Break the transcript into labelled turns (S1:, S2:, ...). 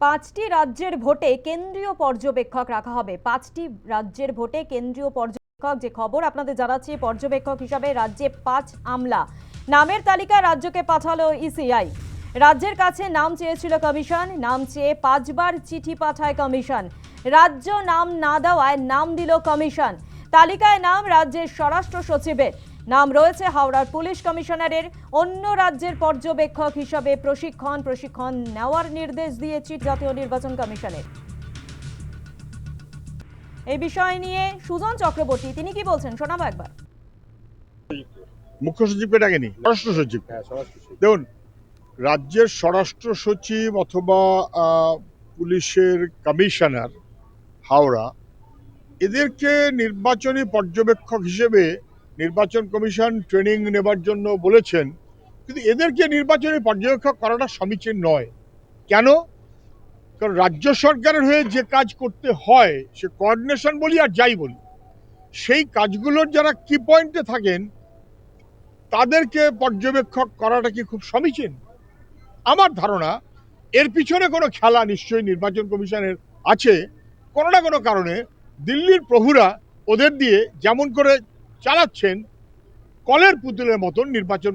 S1: পাঁচটি রাজ্যের ভোটে কেন্দ্রীয় পর্যবেক্ষক রাখা হবে। পাঁচটি রাজ্যের ভোটে কেন্দ্রীয় পর্যবেক্ষক, যে খবর আপনাদের জানাচ্ছি, পর্যবেক্ষক হিসাবে রাজ্যে 5 আমলা নামের তালিকা রাজ্যকে পাঠালো ইসিআই। রাজ্যের কাছে নাম চেয়েছিল কমিশন, নাম চেয়ে 5 বার চিঠি পাঠায় কমিশন। রাজ্য নাম না দেওয়ায় নাম দিল কমিশন। তালিকায় নাম রাজ্যের স্বরাষ্ট্র সচিবের, নাম রয়েছে হাওড়ার পুলিশ কমিশনারের। অন্য রাজ্যের পর্যবেক্ষক হিসাবে প্রশিক্ষণ নেওয়ার নির্দেশ দিয়েছে জাতীয় নির্বাচন কমিশনের। এই বিষয় নিয়ে সুজন চক্রবর্তী তিনি কি বলছেন শোনাবো একবার।
S2: মুখ্য সচিবকে ডাকেনি, স্বরাষ্ট্র সচিব। দেখুন, রাজ্যের স্বরাষ্ট্র সচিব অথবা পুলিশের কমিশনার হাওড়া, এদেরকে নির্বাচনী পর্যবেক্ষক হিসেবে নির্বাচন কমিশন ট্রেনিং নেবার জন্য বলেছেন, কিন্তু এদেরকে নির্বাচনী পর্যবেক্ষক করাটা সমীচীন নয়। কেন? কারণ রাজ্য সরকারের হয়ে যে কাজ করতে হয়, সে কোঅর্ডিনেশন বলি আর যাই বলি, সেই কাজগুলোর যারা কি পয়েন্টে থাকেন তাদেরকে পর্যবেক্ষক করাটা কি খুব সমীচীন? আমার ধারণা এর পিছনে কোনো খেলা নিশ্চয়ই নির্বাচন কমিশনের আছে। কোনো না কোনো কারণে দিল্লির প্রভুরা ওদের দিয়ে যেমন করে চালাচ্ছেন, কলের পুতুলের মতন নির্বাচন